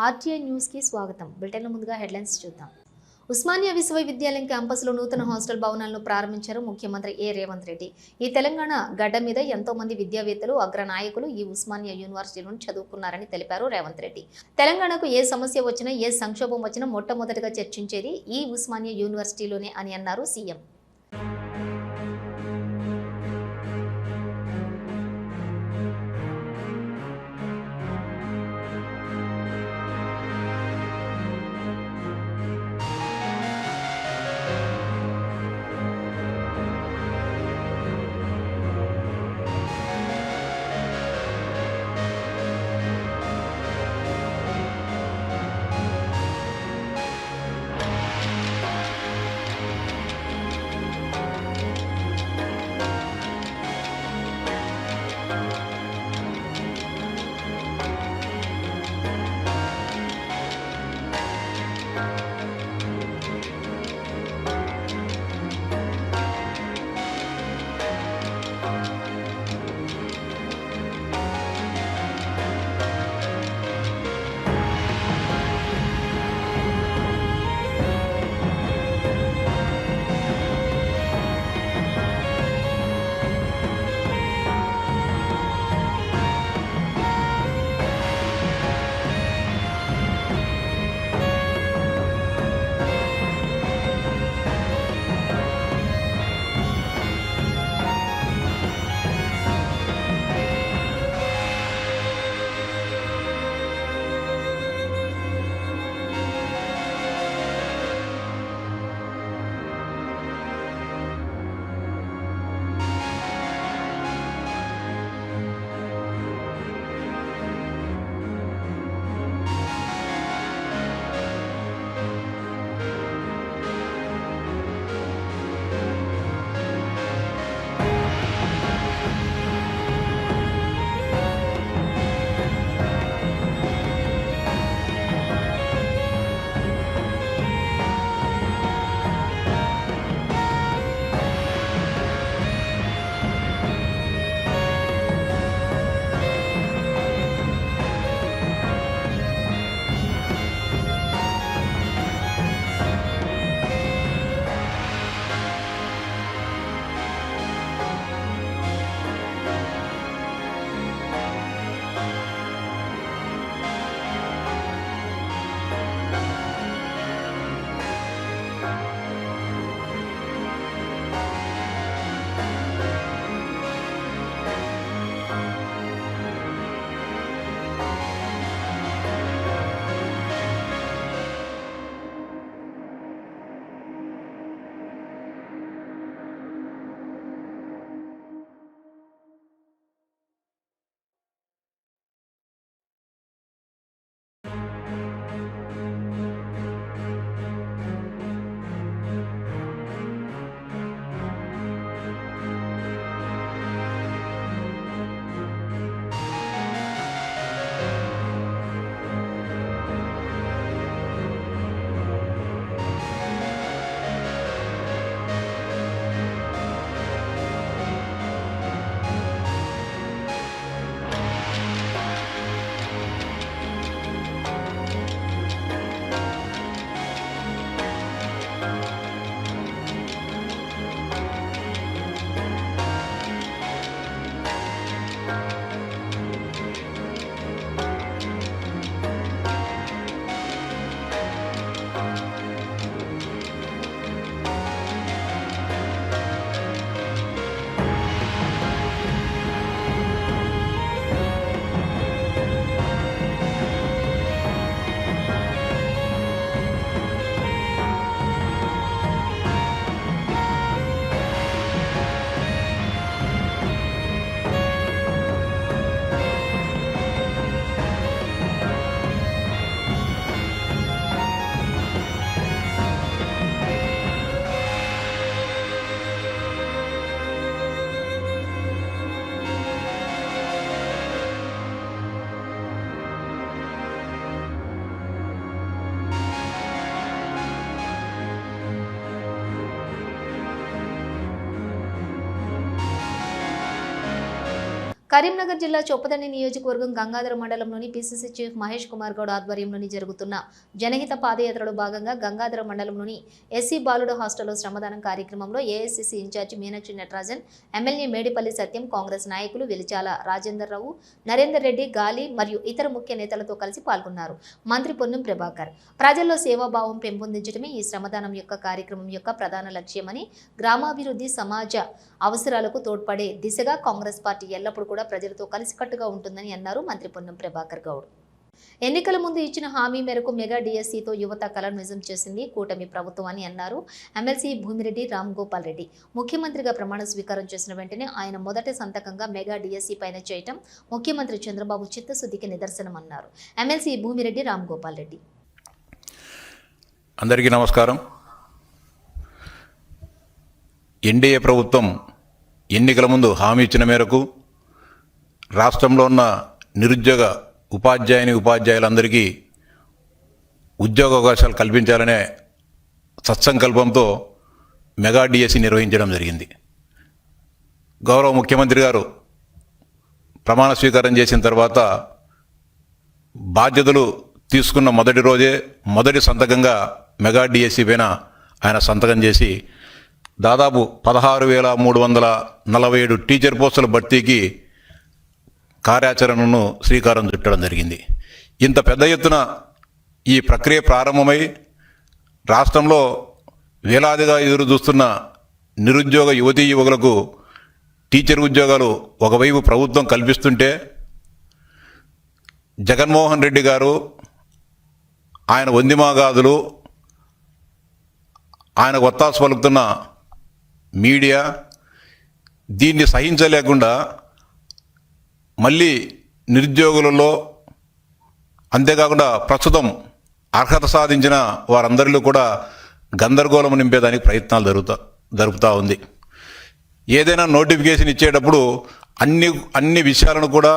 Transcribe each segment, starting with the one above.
RTI న్యూస్కి స్వాగతం. బులెటిన్లో ముందుగా హెడ్లైన్స్ చూద్దాం. ఉస్మానియా విశ్వవిద్యాలయం క్యాంపస్లో నూతన హాస్టల్ భవనాలను ప్రారంభించారు ముఖ్యమంత్రి రేవంత్ రెడ్డి. ఈ తెలంగాణ గడ్డ మీద ఎంతో మంది విద్యావేత్తలు, అగ్రనాయకులు ఈ ఉస్మానియా యూనివర్సిటీలోని చదువుకున్నారని తెలిపారు రేవంత్ రెడ్డి. తెలంగాణకు ఏ సమస్య వచ్చినా, ఏ సంక్షోభం వచ్చినా మొట్టమొదటిగా చర్చించేది ఈ ఉస్మానియా యూనివర్సిటీలోనే అని అన్నారు సీఎం. కరీంనగర్ జిల్లా చొప్పదండి నియోజకవర్గం గంగాధర మండలంలోని పిసిసి చీఫ్ మహేష్ కుమార్ గౌడ్ ఆధ్వర్యంలోని జరుగుతున్న జనహిత పాదయాత్రలో భాగంగా గంగాధర మండలంలోని ఎస్సీ బాలుడ హాస్టల్లో శ్రమదానం కార్యక్రమంలో AICC incharge Meenakshi Natarajan, MLA Medipalli Satyam, Congress నాయకులు వెలిచాల రాజేందర్ రావు, నరేందర్ రెడ్డి, గాలి మరియు ఇతర ముఖ్య నేతలతో కలిసి పాల్గొన్నారు. మంత్రి పొన్నం ప్రభాకర్ ప్రజల్లో సేవాభావం పెంపొందించడమే ఈ శ్రమదానం యొక్క కార్యక్రమం యొక్క ప్రధాన లక్ష్యమని, గ్రామాభివృద్ధి, సమాజ అవసరాలకు తోడ్పడే దిశగా కాంగ్రెస్ పార్టీ ఎల్లప్పుడూ కూడా ప్రజలతో కలిసికట్టుగా ఉంటుందని అన్నారు మంత్రి పొన్నం ప్రభాకర్ గౌడ్. ఎన్నికల ముందు ఇచ్చిన హామీ మేరకు మెగా డిఎస్సితో యువత కలను నిజం చేసింది కూటమి ప్రభుత్వం అని అన్నారు. ఎమ్మెల్సీ భూమిరెడ్డి రామ్ గోపాల్ రెడ్డి ముఖ్యమంత్రిగా ప్రమాణ స్వీకారం చేసిన వెంటనే ఆయన మొదటి సంతకంగా మెగా డిఎస్సి పైన చేయటం ముఖ్యమంత్రి చంద్రబాబు చిత్తశుద్ధికి నిదర్శనమన్నారు. ఎమ్మెల్సీ భూమిరెడ్డి రామ్ గోపాల్ రెడ్డి. అందరికీ నమస్కారం. ఎన్డీఏ ప్రభుత్వం ఎన్నికల ముందు హామీ ఇచ్చిన మేరకు రాష్ట్రంలో ఉన్న నిరుద్యోగ ఉపాధ్యాయులందరికీ ఉద్యోగ అవకాశాలు కల్పించాలనే సత్సంకల్పంతో మెగా డిఎస్సి నిర్వహించడం జరిగింది. గౌరవ ముఖ్యమంత్రి గారు ప్రమాణ స్వీకారం చేసిన తర్వాత బాధ్యతలు తీసుకున్న మొదటి రోజే మొదటి సంతకంగా మెగా డిఎస్సి పైన ఆయన సంతకం చేసి దాదాపు 16,347 టీచర్ పోస్టుల భర్తీకి కార్యాచరణను శ్రీకారం చుట్టడం జరిగింది. ఇంత పెద్ద ఎత్తున ఈ ప్రక్రియ ప్రారంభమై రాష్ట్రంలో వేలాదిగా ఎదురు చూస్తున్న నిరుద్యోగ యువతీ యువకులకు టీచర్ ఉద్యోగాలు ఒకవైపు ప్రభుత్వం కల్పిస్తుంటే, జగన్మోహన్ రెడ్డి గారు, ఆయన వందిమాగాదులు, ఆయన ఒత్తాసు పలుకుతున్న మీడియా దీన్ని సహించలేకుండా మళ్ళీ నిరుద్యోగులలో, అంతేకాకుండా ప్రస్తుతం అర్హత సాధించిన వారందరిలో కూడా గందరగోళం నింపేదానికి ప్రయత్నాలు జరుపుతూ ఉంది. ఏదైనా నోటిఫికేషన్ ఇచ్చేటప్పుడు అన్ని విషయాలను కూడా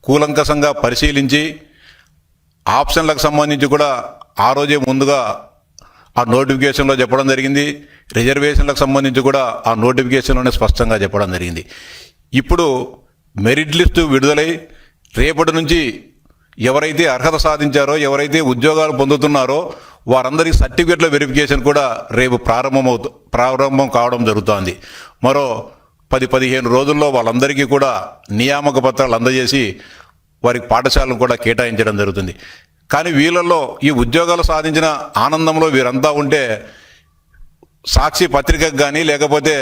కూలంకషంగా పరిశీలించి ఆప్షన్లకు సంబంధించి కూడా ఆ రోజే ముందుగా ఆ నోటిఫికేషన్లో చెప్పడం జరిగింది. రిజర్వేషన్లకు సంబంధించి కూడా ఆ నోటిఫికేషన్లోనే స్పష్టంగా చెప్పడం జరిగింది. ఇప్పుడు మెరిట్ లిస్టు విడుదలై రేపటి నుంచి ఎవరైతే అర్హత సాధించారో, ఎవరైతే ఉద్యోగాలు పొందుతున్నారో వారందరికీ సర్టిఫికెట్ల వెరిఫికేషన్ కూడా రేపు ప్రారంభం కావడం జరుగుతోంది. మరో 10-15 రోజుల్లో వాళ్ళందరికీ కూడా నియామక పత్రాలు అందజేసి వారికి పాఠశాలను కూడా కేటాయించడం జరుగుతుంది. కానీ వీళ్ళల్లో ఈ ఉద్యోగాలు సాధించిన ఆనందంలో వీరంతా ఉంటే సాక్షి పత్రికకు కానీ లేకపోతే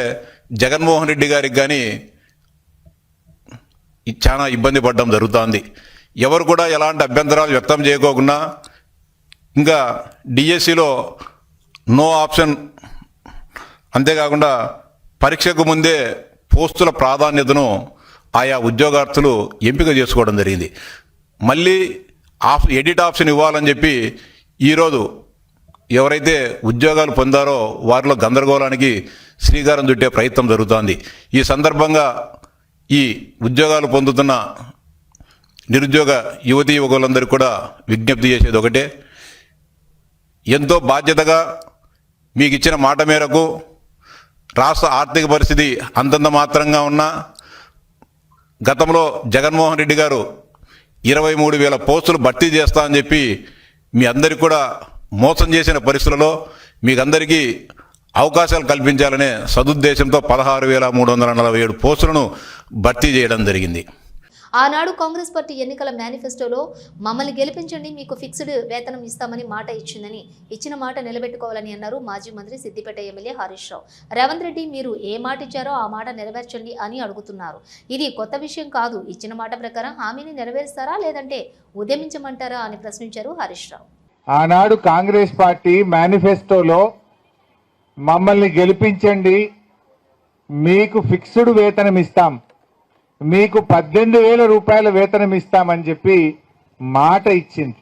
జగన్మోహన్ రెడ్డి గారికి కానీ చాలా ఇబ్బంది పడడం జరుగుతోంది. ఎవరు కూడా ఎలాంటి అభ్యంతరాలు వ్యక్తం చేయకోకుండా ఇంకా డిఎస్సిలో నో ఆప్షన్, అంతేకాకుండా పరీక్షకు ముందే పోస్టుల ప్రాధాన్యతను ఆయా ఉద్యోగార్థులు ఎంపిక చేసుకోవడం జరిగింది. మళ్ళీ ఎడిట్ ఆప్షన్ ఇవ్వాలని చెప్పి ఈరోజు ఎవరైతే ఉద్యోగాలు పొందారో వారిలో గందరగోళానికి శ్రీకారం చుట్టే ప్రయత్నం జరుగుతోంది. ఈ సందర్భంగా ఈ ఉద్యోగాలు పొందుతున్న నిరుద్యోగ యువతీ యువకులందరూ కూడా విజ్ఞప్తి చేసేది ఒకటే, ఎంతో బాధ్యతగా మీకు ఇచ్చిన మాట మేరకు రాష్ట్ర ఆర్థిక పరిస్థితి అంతంత మాత్రంగా ఉన్నా గతంలో జగన్మోహన్ రెడ్డి గారు 23,000 పోస్టులు భర్తీ చేస్తా అని చెప్పి మీ అందరికీ కూడా మోసం చేసిన పరిస్థితులలో మీకందరికీ అవకాశాలు కల్పించాలనే సదుద్దేశంతో 16,347 పోస్టులను భర్తీ చేయడం జరిగింది. ఆనాడు కాంగ్రెస్ పార్టీ ఎన్నికల మేనిఫెస్టోలో మమ్మల్ని గెలిపించండి, మీకు ఫిక్స్డ్ వేతనం ఇస్తామని మాట ఇచ్చిందని, ఇచ్చిన మాట నిలబెట్టుకోవాలని అన్నారు మాజీ మంత్రి సిద్దిపేట ఎమ్మెల్యే హరీష్ రావు. రేవంత్ రెడ్డి మీరు ఏ మాట ఇచ్చారో ఆ మాట నెరవేర్చండి అని అడుగుతున్నారు. ఇది కొత్త విషయం కాదు. ఇచ్చిన మాట ప్రకారం హామీని నెరవేరుస్తారా లేదంటే ఉద్యమించమంటారా అని ప్రశ్నించారు హరీష్ రావు. ఆనాడు కాంగ్రెస్ పార్టీ మేనిఫెస్టోలో మమ్మల్ని గెలిపించండి, మీకు ఫిక్స్డ్ వేతనం ఇస్తాం, మీకు 18,000 రూపాయల వేతనం ఇస్తామని చెప్పి మాట ఇచ్చింది.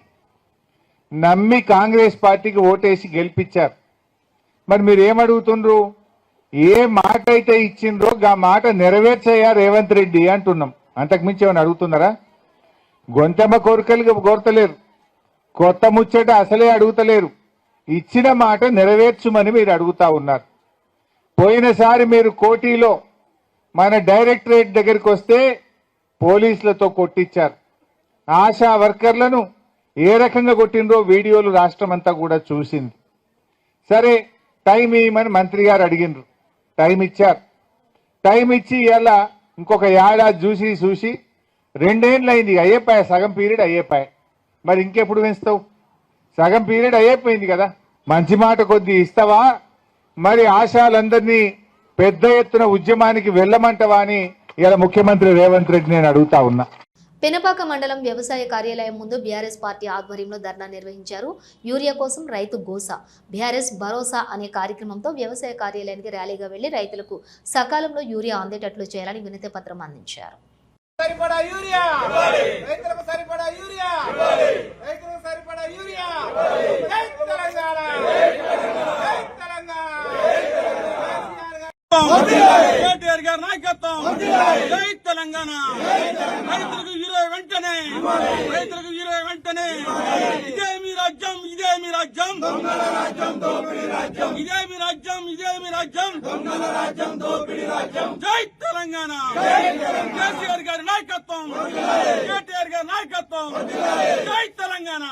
నమ్మి కాంగ్రెస్ పార్టీకి ఓటేసి గెలిపించారు. మరి మీరు ఏమడుగుతుండ్రు? ఏ మాట అయితే ఇచ్చిండ్రో ఆ మాట నెరవేర్చయ్యా రేవంత్ రెడ్డి అంటున్నాం. అంతకుమించి ఏమైనా అడుగుతున్నారా? గొంతెమ్మ కోరికలు కోరతలేరు, కొత్త ముచ్చట అసలే అడుగుతలేరు. ఇచ్చిన మాట నెరవేర్చుమని మీరు అడుగుతా ఉన్నారు. పోయినసారి మీరు కోటిలో మన డైరెక్టరేట్ దగ్గరికి వస్తే పోలీసులతో కొట్టించారు. ఆశా వర్కర్లను ఏ రకంగా కొట్టిండ్రో వీడియోలు రాష్ట్రం అంతా కూడా చూసింది. సరే టైం ఇవ్వమని మంత్రి గారు అడిగినరు, టైం ఇచ్చారు. టైం ఇచ్చి ఇలా ఇంకొక ఏడాది చూసి 2 ఏళ్ళు అయింది, అయ్యేపాయ సగం పీరియడ్ అయ్యేపాయ. మరి ఇంకెప్పుడు పెంచుతావు? సగం పీరియడ్ అయిపోయింది కదా, మంచి మాట కొద్ది ఇస్తావా? మరి ఆశాలందరినీ పెద్ద ఎత్తున ఉద్యమానికి వెళ్ళమంటవా అని ఇలా ముఖ్యమంత్రి రేవంత్ రెడ్డి నేను అడుగుతా ఉన్నా. పెనపాక మండలం వ్యవసాయ కార్యాలయం ముందు బీఆర్ఎస్ పార్టీ ఆధ్వర్యంలో ధర్నా నిర్వహించారు. యూరియా కోసం రైతు గోస. బీఆర్ఎస్ భరోసా అనే కార్యక్రమంతో వ్యవసాయ కార్యాలయానికి ర్యాలీగా వెళ్లి రైతులకు సకాలంలో యూరియా అందేటట్లు చేయాలని వినతి పత్రం అందించారు. సరిపడా యూరియా రైతులకు సరిపడా యూరియా రైతులకు సరిపడా యూరియా జై తెలంగాణ జై తెలంగాణ కేటీఆర్ గారి నాయకత్వం జై తెలంగాణ రైతులకు యూరియా వెంటనే రైతులకు యూరియా వెంటనే ఇదే మీ రాజ్యం ఇదే మీ రాజ్యం దొంగల రాజ్యం దోపిడీ రాజ్యం ఇదే మీ రాజ్యం ఇదే మీ రాజ్యం దొంగల రాజ్యం దోపిడీ రాజ్యం జై తెలంగాణ కేసీఆర్ గారి నాయకత్వం కేటీఆర్ గారి నాయకత్వం జై తెలంగాణ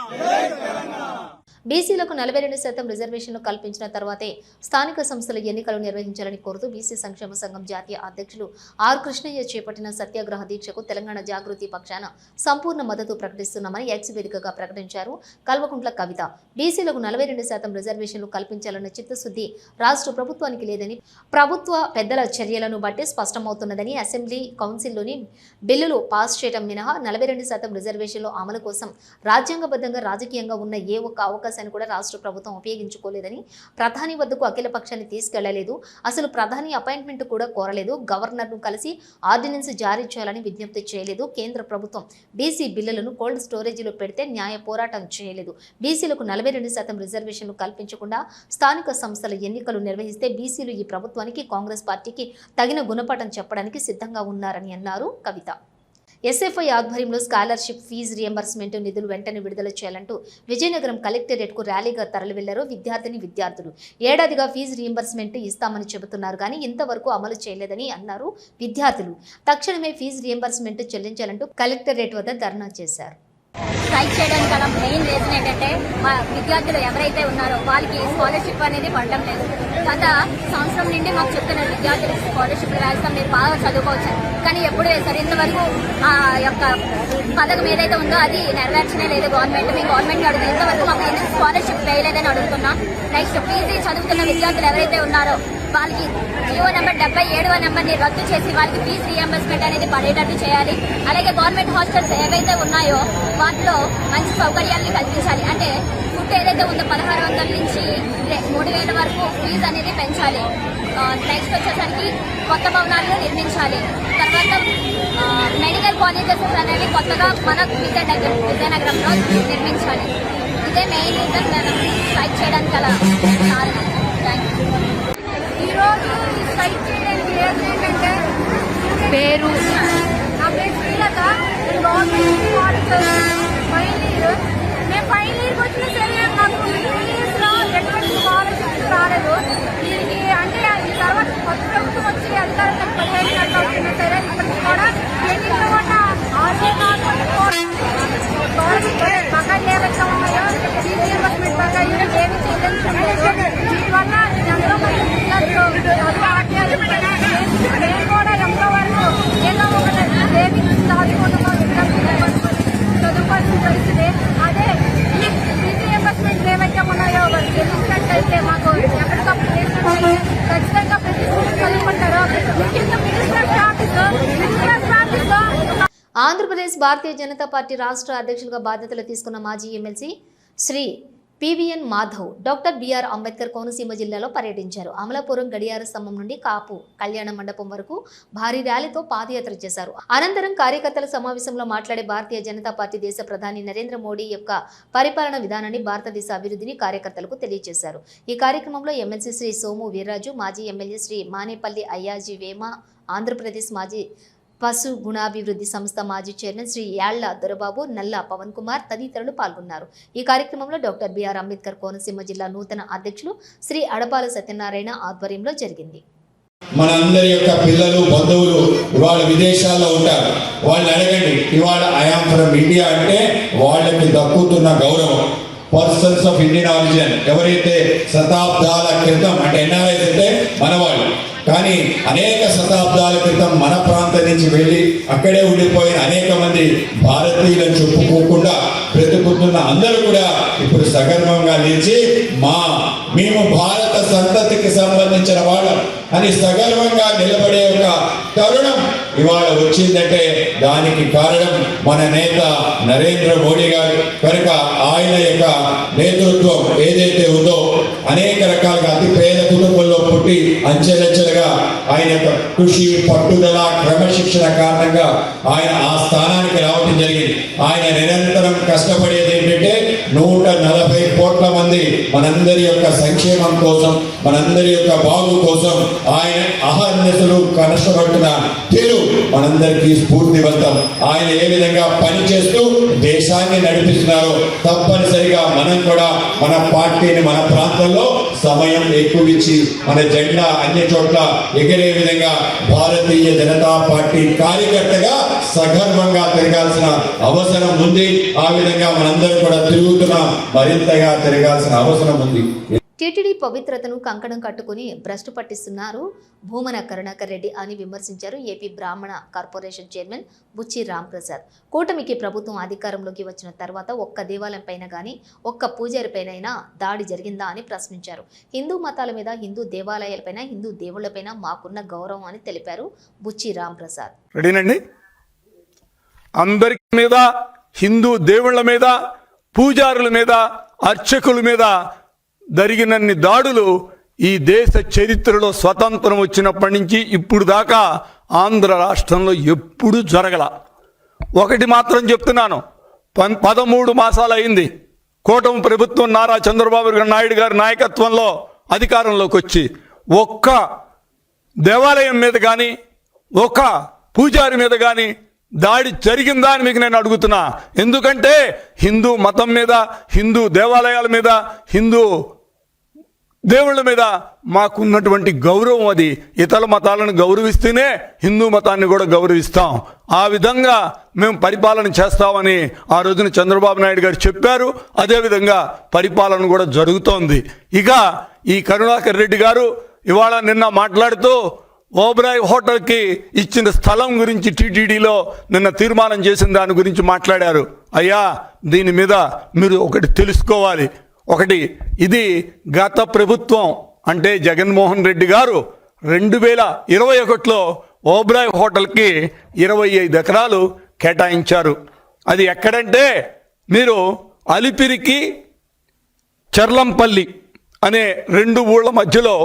బీసీలకు 42% రిజర్వేషన్లు కల్పించిన తర్వాతే స్థానిక సంస్థల ఎన్నికలు నిర్వహించాలని కోరుతూ బీసీ సంక్షేమ సంఘం జాతీయ అధ్యక్షులు ఆర్ కృష్ణయ్య చేపట్టిన సత్యాగ్రహ దీక్షకు తెలంగాణ జాగృతి పక్షాన సంపూర్ణ మద్దతు ప్రకటిస్తున్నామని ఎక్స్ వేదికగా ప్రకటించారు కల్వకుంట్ల కవిత. బీసీలకు 42% రిజర్వేషన్లు కల్పించాలన్న చిత్తశుద్ధి రాష్ట్ర ప్రభుత్వానికి లేదని, ప్రభుత్వ పెద్దల చర్యలను బట్టి స్పష్టమవుతున్నదని, అసెంబ్లీ కౌన్సిల్లోని బిల్లులు పాస్ చేయడం మినహా 42% రిజర్వేషన్లు అమలు కోసం రాజ్యాంగబద్ధంగా రాజకీయంగా ఉన్న ఏ ఒక్క అవకాశం కూడా రాష్ట్ర ప్రభుత్వం ఉపయోగించుకోలేదని, ప్రధాని వద్దకు అఖిల పక్షాన్ని తీసుకెళ్లలేదు, అసలు ప్రధాని అపాయింట్మెంట్ కూడా కోరలేదు, గవర్నర్ను కలిసి ఆర్డినెన్స్ జారీ చేయాలని విజ్ఞప్తి చేయలేదు, కేంద్ర ప్రభుత్వం బీసీ బిల్లులను కోల్డ్ స్టోరేజీలో పెడితే న్యాయ పోరాటం చేయలేదు, బీసీలకు 42% రిజర్వేషన్లు కల్పించకుండా స్థానిక సంస్థల ఎన్నికలు నిర్వహిస్తే బీసీలు ఈ ప్రభుత్వానికి కాంగ్రెస్ పార్టీకి తగిన గుణపాఠం చెప్పడానికి సిద్ధంగా ఉన్నారని అన్నారు కవిత. ఎస్ఎఫ్ఐ ఆధ్వర్యంలో స్కాలర్షిప్ ఫీజు రియంబర్స్మెంట్ నిధులు వెంటనే విడుదల చేయాలంటూ విజయనగరం కలెక్టరేట్కు ర్యాలీగా తరలివెళ్లారు విద్యార్థిగా ఏడాదిగా ఫీజు రియంబర్స్మెంట్ ఇస్తామని చెబుతున్నారు కానీ ఇంతవరకు అమలు చేయలేదని అన్నారు విద్యార్థులు. తక్షణమే ఫీజు రియంబర్స్మెంట్ చెల్లించాలంటూ కలెక్టరేట్ వద్ద ధర్నా చేశారు. స్ట్రైక్ చేయడానికి గల మెయిన్ రీజన్ ఏంటంటే మా విద్యార్థులు ఎవరైతే ఉన్నారో వాళ్ళకి స్కాలర్షిప్ అనేది పడడం లేదు. గత సంవత్సరం నుండి మాకు చెప్తున్నారు విద్యార్థులకు స్కాలర్షిప్ వేస్తాం, మీరు బాగా చదువుకోవచ్చు, కానీ ఎప్పుడు వేస్తారు? ఇంతవరకు ఆ యొక్క పథకం ఏదైతే ఉందో అది నెరవేర్చనే లేదు గవర్నమెంట్. మేము గవర్నమెంట్ అడుగుతాం, ఇంతవరకు మాకు ఎందుకు స్కాలర్షిప్ వేయలేదని అడుగుతున్నాం. నెక్స్ట్ పీజీ చదువుతున్న విద్యార్థులు ఎవరైతే ఉన్నారో వాళ్ళకి జీవో నెంబర్ 77వ నెంబర్ని రద్దు చేసి వాళ్ళకి ఫీజు రియంబర్స్మెంట్ అనేది పడేటట్టు చేయాలి. అలాగే గవర్నమెంట్ హాస్టల్స్ ఏవైతే ఉన్నాయో వాటిలో మంచి సౌకర్యాన్ని కల్పించాలి. అంటే ఫుడ్ ఏదైతే ఉందో 1600 నుంచి 3000 వరకు ఫీజు అనేది పెంచాలి. నెక్స్ట్ వచ్చేసరికి కొత్త భవనాలను నిర్మించాలి. తర్వాత మెడికల్ కాలేజెస్ అనేవి కొత్తగా మన విజయనగరంలో నిర్మించాలి. ఇదే మెయిన్ రీజన్ నేను స్ట్రైక్ చేయడానికి గల కారణం. Thank you. ఈరోజు స్ట్రైక్ చేయడానికి ఏంటంటే పేరు నా పేరు Srilatha, government college final year. మేము ఫైనల్ ఇయర్కి వచ్చినా సరే మాకు 2 ఇయర్స్లో ఎటువంటి స్కాలర్షిప్స్ రాలేదు. దీనికి అంటే ఈ తర్వాత కొత్త ప్రభుత్వం వచ్చి అధికారులకు 15 గంటలు వచ్చినా సరే ఇప్పటికి కూడా ఎన్నికలు ఉన్న బకాయిలు ఏవైతే ఉన్నాయో ఫీజు రియంబర్స్మెంట్ బకాయిలు ఏమి చెల్లించలేదు. దీనివల్ల ఎంతో మంది విద్యార్థులు నేను కూడా ఎంతో వరకు ఏదో ఒకటి సేవింగ్స్ దాచుకుంటున్నాం విద్యార్థులు చదువుకోవాల్సిన పరిస్థితి. అదే ఈ ఫీజు రియంబర్స్మెంట్ ఏవైతే ఉన్నాయో చెల్లించినట్లయితే మాకు ఎక్కడికప్పుడు చేసినట్లయితే ఖచ్చితంగా ప్రతి స్కూల్ చదువుకుంటారు. ముఖ్యంగా మినిస్టర్ ఆఫీస్లో ఆంధ్రప్రదేశ్ భారతీయ జనతా పార్టీ రాష్ట్ర అధ్యక్షులుగా బాధ్యతలు తీసుకున్న మాజీ MLC Shri PVN Madhav doctor BR Ambedkar Konaseema జిల్లాలో పర్యటించారు. అమలాపురం గడియార స్తంభం నుండి కాపు కళ్యాణ మండపం వరకు భారీ ర్యాలీతో పాదయాత్ర చేశారు. అనంతరం కార్యకర్తల సమావేశంలో మాట్లాడే భారతీయ జనతా పార్టీ దేశ ప్రధాని నరేంద్ర మోడీ యొక్క పరిపాలన విధానాన్ని, భారతదేశ అభివృద్ధిని కార్యకర్తలకు తెలియజేశారు. ఈ కార్యక్రమంలో ఎమ్మెల్సీ శ్రీ సోము వీర్రాజు, మాజీ ఎమ్మెల్యే శ్రీ మానేపల్లి అయ్యాజీ వేమ, ఆంధ్రప్రదేశ్ మాజీ పశు గుణాభివృద్ధి సంస్థ మాజీ చైర్మన్ శ్రీ యాళ్ల దొరబాబు, నల్ల పవన్ కుమార్ తదితరులు పాల్గొన్నారు. ఈ కార్యక్రమంలో డాక్టర్ బిఆర్ అంబేద్కర్ కోనసీమ జిల్లా నూతన అధ్యక్షులు శ్రీ అడపాల సత్యనారాయణ ఆధ్వర్యంలో జరిగింది. మనందరి యొక్క పిల్లలు బంధువులు ఇవాళ విదేశాల్లో ఉంటారు. వాళ్ళని అడగండి, ఇవాళ ఐఆమ్ ఫ్రమ్ ఇండియా అంటే వాళ్ళకి దక్కుతున్న గౌరవం. పర్సన్స్ ఆఫ్ ఇండియన్ ఆరిజిన్ ఎవరైతే శతాబ్దాల క్రితం, అంటే ఎన్ఆర్ఐస్ అంటే మనవాళ్ళు, కానీ అనేక శతాబ్దాల క్రితం మన ప్రాంతం నుంచి వెళ్ళి అక్కడే ఉండిపోయిన అనేక మంది భారతీయులను చెప్పుకోకుండా బ్రతుకుతున్న అందరూ కూడా ఇప్పుడు సగర్వంగా నిలిచి మేము భారత సంతతికి సంబంధించిన వాళ్ళం అని సగర్వంగా నిలబడే ఒక తరుణం ఇవాళ వచ్చిందంటే దానికి కారణం మన నేత నరేంద్ర మోడీ గారు. కనుక ఆయన యొక్క నేతృత్వం ఏదైతే ఉందో, అనేక రకాలుగా అతి పేద కుటుంబంలో పుట్టి అంచెలంచెలుగా ఆయన యొక్క కృషి, పట్టుదల, క్రమశిక్షణ కారణంగా ఆయన ఆ స్థానానికి రావడం జరిగింది. ఆయన నిరంతరం కష్టపడేది ఏంటంటే 140 కోట్ల మంది మనందరి యొక్క సంక్షేమం కోసం, మనందరి యొక్క బాగు కోసం ఆయన అహర్నిశలు కష్టపడుతున్న తీరు మనందరికీ స్ఫూర్తివంతం. ఆయన ఏ విధంగా పనిచేస్తూ దేశాన్ని నడిపిస్తున్నారో తప్పనిసరిగా మనం కూడా మన పార్టీని మన ప్రాంతంలో సమయం ఎక్కువ ఇచ్చి మన జెండా అన్ని చోట్ల ఎగిరే విధంగా భారతీయ జనతా పార్టీ కార్యకర్తగా సగర్వంగా తిరగాల్సిన అవసరం ఉంది. ఆ విధంగా మనందరం కూడా తిరుగుతున్నాం, మరింతగా తిరగాల్సిన అవసరం ఉంది. టీటీడీ పవిత్రతను కంకణం కట్టుకుని భ్రష్టు పట్టిస్తున్నారు భూమన కరుణాకర్ రెడ్డి అని విమర్శించారు ఏపీ బ్రాహ్మణ కార్పొరేషన్ చైర్మన్ బుచ్చి రాంప్రసాద్. కూటమికి ప్రభుత్వం అధికారంలోకి వచ్చిన తర్వాత ఒక్క దేవాలయం పైన కానీ ఒక్క పూజారిపైనైనా దాడి జరిగిందా అని ప్రశ్నించారు. హిందూ మతాల మీద, హిందూ దేవాలయాలపైన, హిందూ దేవుళ్లపైన మాకున్న గౌరవం అని తెలిపారు బుచ్చి రాంప్రసాద్. రెడీనండి? అందరి మీద, హిందూ దేవుళ్ల మీద, పూజారుల మీద, అర్చకుల మీద జరిగినన్ని దాడులు ఈ దేశ చరిత్రలో స్వతంత్రం వచ్చినప్పటి నుంచి ఇప్పుడు దాకా ఆంధ్ర రాష్ట్రంలో ఎప్పుడూ జరగల. ఒకటి మాత్రం చెప్తున్నాను, 13 మాసాలు అయింది కూటమి ప్రభుత్వం నారా చంద్రబాబు నాయుడు గారి నాయకత్వంలో అధికారంలోకి వచ్చి ఒక్క దేవాలయం మీద కానీ ఒక్క పూజారి మీద కానీ దాడి జరిగిందా అని మీకు నేను అడుగుతున్నా. ఎందుకంటే హిందూ మతం మీద, హిందూ దేవాలయాల మీద, హిందూ దేవుళ్ళ మీద మాకున్నటువంటి గౌరవం అది. ఇతర మతాలను గౌరవిస్తేనే హిందూ మతాన్ని కూడా గౌరవిస్తాం. ఆ విధంగా మేము పరిపాలన చేస్తామని ఆ రోజున చంద్రబాబు నాయుడు గారు చెప్పారు. అదేవిధంగా పరిపాలన కూడా జరుగుతోంది. ఇక ఈ కరుణాకర్ రెడ్డి గారు ఇవాళ నిన్న మాట్లాడుతూ ఓబ్రాయ్ హోటల్కి ఇచ్చిన స్థలం గురించి టీటీడీలో నిన్న తీర్మానం చేసిన దాని గురించి మాట్లాడారు. అయ్యా, దీని మీద మీరు ఒకటి తెలుసుకోవాలి. ఒకటి, ఇది గత ప్రభుత్వం అంటే జగన్మోహన్ రెడ్డి గారు 2021లో ఓబ్రాయ్ హోటల్కి 25 ఎకరాలు కేటాయించారు. అది ఎక్కడంటే మీరు అలిపిరికి చర్లంపల్లి అనే 2 ఊళ్ళ మధ్యలో,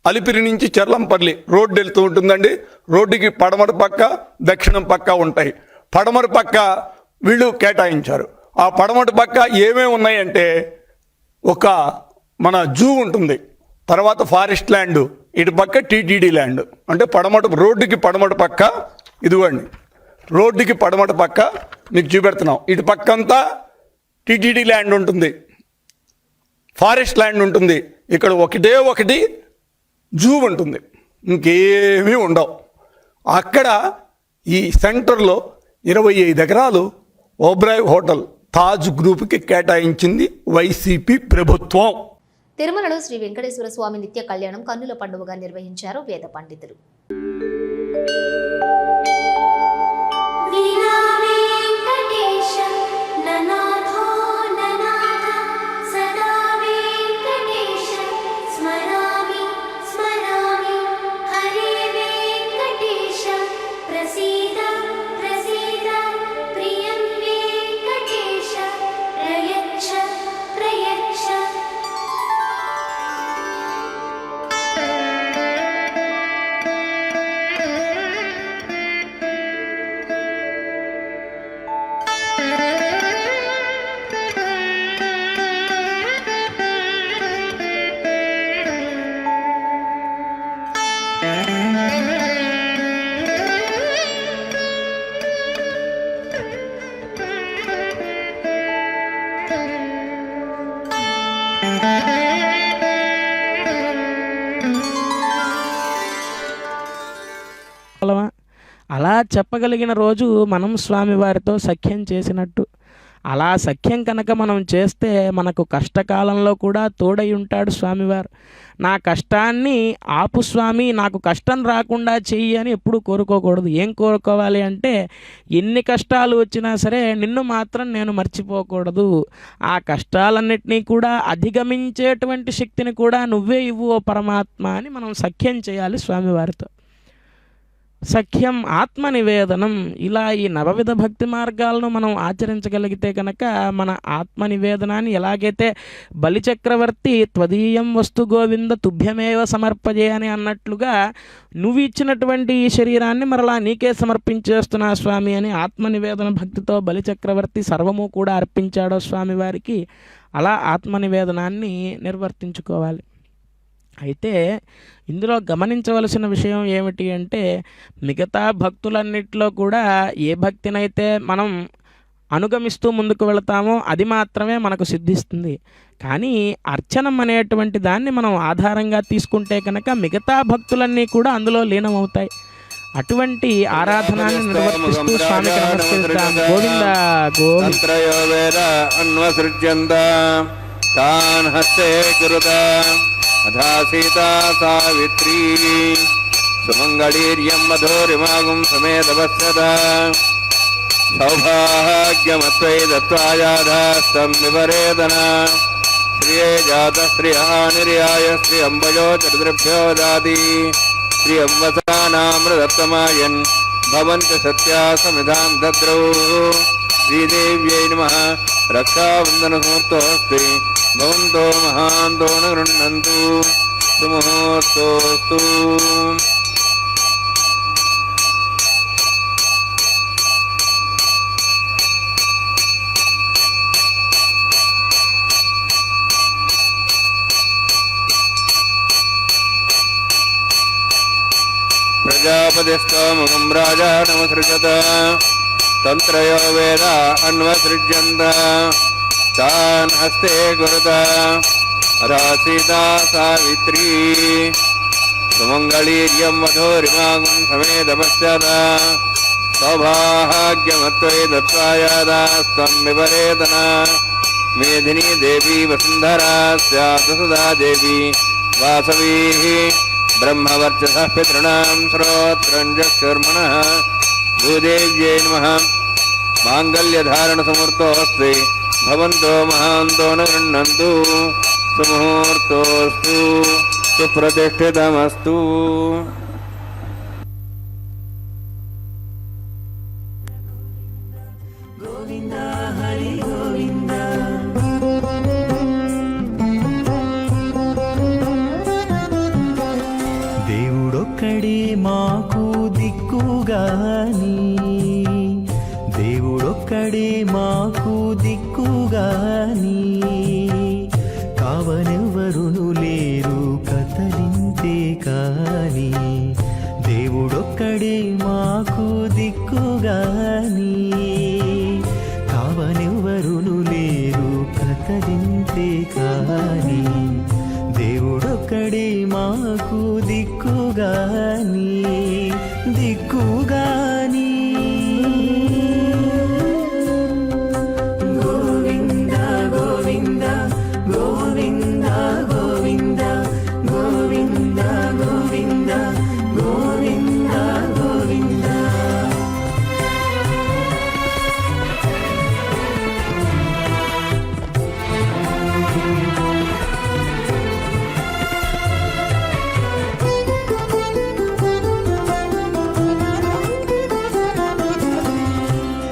అలిపిరి నుంచి చర్లంపల్లి రోడ్డు వెళ్తూ ఉంటుందండి. రోడ్డుకి పడమర పక్క, దక్షిణం పక్క ఉంటాయి. పడమర పక్క వీళ్ళు కేటాయించారు. ఆ పడమర పక్క ఏమేమి ఉన్నాయంటే ఒక మన జూ ఉంటుంది, తర్వాత ఫారెస్ట్ ల్యాండ్, ఇటు పక్క టీటీడీ ల్యాండ్. అంటే రోడ్డుకి పడమట పక్క, ఇదిగోండి రోడ్డుకి పడమట పక్క మీకు చూపెడుతున్నాం. ఇటు పక్క అంతా టీటీడీ ల్యాండ్ ఉంటుంది, ఫారెస్ట్ ల్యాండ్ ఉంటుంది. ఇక్కడ ఒకటి జూ ఉంటుంది, ఇంకేమీ ఉండవు. అక్కడ ఈ సెంటర్లో 25 ఎకరాలు ఓబ్రాయ్ హోటల్ తాజ్ గ్రూప్కి కేటాయించింది వైసీపీ ప్రభుత్వం. తిరుమలలో శ్రీ వెంకటేశ్వర స్వామి నిత్య కళ్యాణం కన్నుల పండుగగా నిర్వహించారు వేద పండితులు. అలా చెప్పగలిగిన రోజు మనం స్వామివారితో సఖ్యం చేసినట్టు. అలా సఖ్యం కనుక మనం చేస్తే మనకు కష్టకాలంలో కూడా తోడై ఉంటాడు స్వామివారు. నా కష్టాన్ని ఆపు స్వామి, నాకు కష్టం రాకుండా చెయ్యి అని ఎప్పుడూ కోరుకోకూడదు. ఏం కోరుకోవాలి అంటే, ఎన్ని కష్టాలు వచ్చినా సరే నిన్ను మాత్రం నేను మర్చిపోకూడదు, ఆ కష్టాలన్నిటినీ కూడా అధిగమించేటువంటి శక్తిని కూడా నువ్వే ఇవ్వు ఓ పరమాత్మ అని మనం సఖ్యం చేయాలి స్వామివారితో. సఖ్యం, ఆత్మ నివేదనం, ఇలా ఈ నవవిధ భక్తి మార్గాలను మనం ఆచరించగలిగితే కనుక మన ఆత్మ నివేదనాన్ని, ఎలాగైతే బలిచక్రవర్తి త్వదీయం వస్తు గోవింద తుభ్యమేవ సమర్పజే అని అన్నట్లుగా, నువ్వు ఇచ్చినటువంటి ఈ శరీరాన్ని మరలా నీకే సమర్పించేస్తున్నా స్వామి అని ఆత్మ నివేదన భక్తితో బలిచక్రవర్తి సర్వము కూడా అర్పించాడో స్వామివారికి, అలా ఆత్మ నివేదనాన్ని నిర్వర్తించుకోవాలి. అయితే ఇందులో గమనించవలసిన విషయం ఏమిటి అంటే, మిగతా భక్తులన్నిటిలో కూడా ఏ భక్తినైతే మనం అనుగమిస్తూ ముందుకు వెళతామో అది మాత్రమే మనకు సిద్ధిస్తుంది. కానీ అర్చనం అనేటువంటి దాన్ని మనం ఆధారంగా తీసుకుంటే కనుక మిగతా భక్తులన్నీ కూడా అందులో లీనమవుతాయి. అటువంటి ఆరాధనాన్ని నిర్వర్తిస్తూ స్వామికి నమస్కరిద్దాం. గోవింద గోవింద. అథా సీతా సావిత్రీ సుమంగళీర్యం మధురిమాగుం సమేతవత్సద సౌభాగ్యమత్వై దత్వాయాధాస్తం వివరేదన శ్రియే జాత శ్రియ నిర్యాయ శ్రీ అంబయో చతుర్భ్యో దాది శ్రీ అంబసానామృతమాయన్ భవంతి సత్యా సమిధాం దద్రౌ. శ్రీదేవ్యై నమః. రక్షాబంధన సమూర్తోస్తి భవంతో మహాంతో న గృహ్ణन्तు. సుముహూర్తోస్తు. ప్రజాపతిస్తోముఖం రాజా నమసృజత తంత్రయో వేద అన్వసృజ్యంత తాన్ హస్తే గురుత అథా సీతా సావిత్రీ సుమంగళీర్యం మధురిమాగుం సమేతపశ్చాత సౌభాగ్యమత్వై దత్వాయాదాస్తం విపరేతన. మేధినీ దేవీ వసుంధరా స్యాత్ సదా దేవీ వాసవీ బ్రహ్మవర్చసః పితॄణాం శ్రోత్రం చక్షుర్మణః. భూదేవ్యై నమః. మాంగళ్యధారణ సమూర్తోస్తి భవంతో మహాంతో న గృహ్ణन्तు. సుముహూర్తోస్తు. సుప్రతిష్ఠితమస్తు. దేవుడొక్కడే మాకు దిక్కుగాని, దేవుడొక్కడే మాకు దిక్కుగాని, కావనెవ్వరును లేరు కదలింతే కాని. దేవుడొక్కడే మాకు దిక్కుగాని, కావనెవ్వరును లేరు కదలింతే కాని. దేవుడొక్కడే మాకు దిక్కుగాని, దిక్కుగాని. గోవింద గోవింద గోవింద గోవింద గోవింద గోవింద గోవింద గోవింద.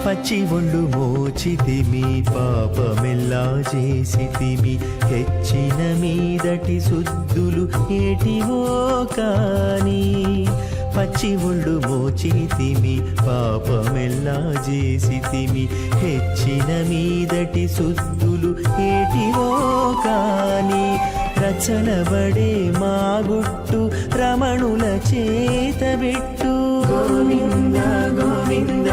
పచ్చి ఒళ్ళు మోచితిమి, పాపమెల్లా చేసితిమి, హెచ్చిన మీదటి శుద్ధులు ఏటివో కాని. పచ్చి ఒళ్ళు మోచితిమి, పాపమెల్లా చేసితిమి, హెచ్చిన మీదటి శుద్ధులు ఏటివో కాని. రచనబడే మా గుట్టు రమణుల చేతబెట్టు. గోవింద గోవింద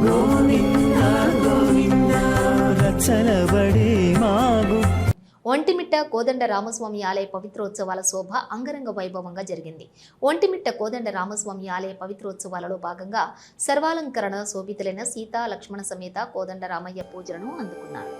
గోవింద గోవింద. రచనబడే మా గుట్టు. ఒంటిమిట్ట కోదండ రామస్వామి ఆలయ పవిత్రోత్సవాల శోభ అంగరంగ వైభవంగా జరిగింది. ఒంటిమిట్ట కోదండ రామస్వామి ఆలయ పవిత్రోత్సవాలలో భాగంగా సర్వాలంకరణ శోభితులైన సీతా లక్ష్మణ సమేత కోదండ రామయ్య పూజలను అందుకున్నారు.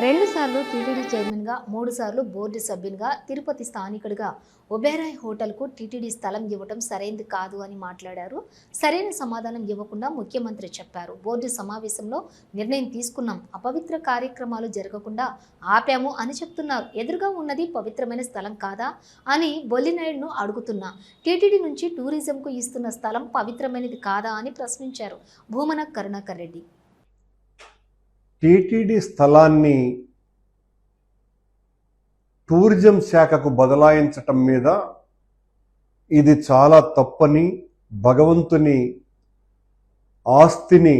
రెండుసార్లు టీటీడీ చైర్మన్గా, 3 సార్లు బోర్డు సభ్యునిగా, తిరుపతి స్థానికుడిగా ఒబెరాయ్ హోటల్కు టీటీడీ స్థలం ఇవ్వటం సరైంది కాదు అని మాట్లాడారు. సరైన సమాధానం ఇవ్వకుండా ముఖ్యమంత్రి చెప్పారు. బోర్డు సమావేశంలో నిర్ణయం తీసుకున్నాం, అపవిత్ర కార్యక్రమాలు జరగకుండా ఆపాము అని చెప్తున్నారు. ఎదురుగా ఉన్నది పవిత్రమైన స్థలం కాదా అని బొల్లినాయుడును అడుగుతున్నా. టీటీడీ నుంచి టూరిజంకు ఇస్తున్న స్థలం పవిత్రమైనది కాదా అని ప్రశ్నించారు భూమన కరుణాకర్ రెడ్డి. టీటీడీ స్థలాన్ని టూరిజం శాఖకు బదలాయించటం మీద ఇది చాలా తప్పని, భగవంతుని ఆస్తిని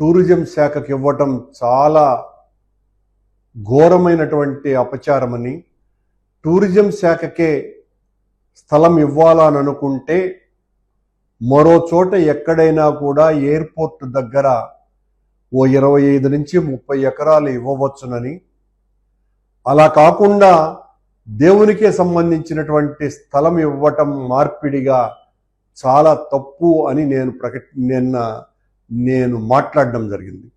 టూరిజం శాఖకు ఇవ్వటం చాలా ఘోరమైనటువంటి అపచారమని, టూరిజం శాఖకే స్థలం ఇవ్వాలని అనుకుంటే మరో చోట ఎక్కడైనా కూడా ఎయిర్పోర్ట్ దగ్గర ఓ 25 నుంచి 30 ఎకరాలు ఇవ్వవచ్చునని, అలా కాకుండా దేవునికే సంబంధించినటువంటి స్థలం ఇవ్వటం మార్పిడిగా చాలా తప్పు అని నేను మాట్లాడడం జరిగింది.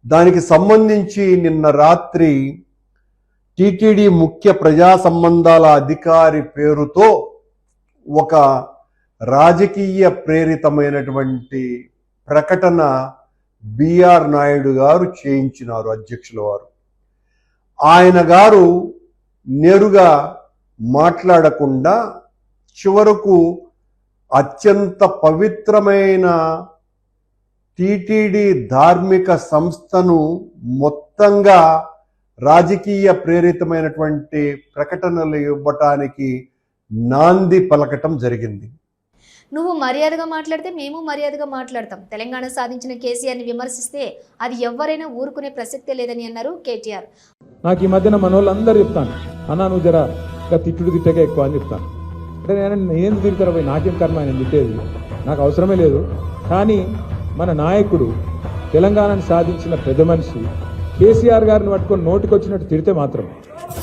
దానికి సంబంధించి నిన్న రాత్రి టీటీడీ ముఖ్య ప్రజా సంబంధాల అధికారి పేరుతో ఒక రాజకీయ ప్రేరితమైనటువంటి ప్రకటన బిఆర్ నాయుడు గారు చేయించినారు, అధ్యక్షుల వారు. ఆయన గారు నేరుగా మాట్లాడకుండా చివరకు అత్యంత పవిత్రమైన టీటీడీ ధార్మిక సంస్థను మొత్తంగా రాజకీయ ప్రేరితమైనటువంటి ప్రకటనలు ఇవ్వటానికి నాంది పలకటం జరిగింది. నువ్వు మర్యాదగా మాట్లాడితే మేము మర్యాదగా మాట్లాడతాం. తెలంగాణ సాధించిన కేసీఆర్ని విమర్శిస్తే అది ఎవరైనా ఊరుకునే ప్రసక్తే లేదని అన్నారు కేటీఆర్. నాకు ఈ మధ్యన మన వాళ్ళందరూ చెప్తాను, అన్నా నువ్వు జర తిట్టగా ఎక్కువ అని చెప్తాను. అంటే నేను తిడతారా పోయి, నాకేం కర్మ ఆయన తిట్టేది, నాకు అవసరమే లేదు. కానీ మన నాయకుడు, తెలంగాణను సాధించిన పెద్ద మనిషి కేసీఆర్ గారిని పట్టుకొని నోటికొచ్చినట్టు తిడితే మాత్రం,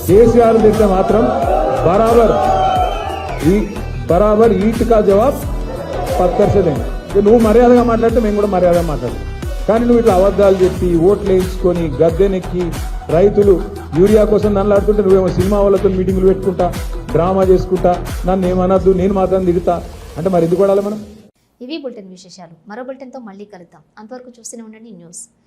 కేసీఆర్ తిడితే మాత్రం బరాబర్ ఈట్ కా జవాబ్ పత్తర్సేదేండి. నువ్వు మర్యాదగా మాట్లాడితే మేము కూడా మర్యాదగా మాట్లాడతాం. కానీ నువ్వు ఇట్లా అబద్ధాలు చెప్పి ఓట్లు వేయించుకొని గద్దెనెక్కి రైతులు యూరియా కోసం నన్ను నువ్వేమో సినిమా వాళ్ళతో మీటింగులు పెట్టుకుంటా, డ్రామా చేసుకుంటా, నన్ను ఏమనద్దు, నేను మాత్రం దిగుతా అంటే మరి ఎందుకు పడాలి మనం? ఇవి బులెటిన్ విశేషాలు. మరో బులెటిన్తో మళ్ళీ కలుద్దాం. అంతవరకు చూస్తూనే ఉండండి న్యూస్.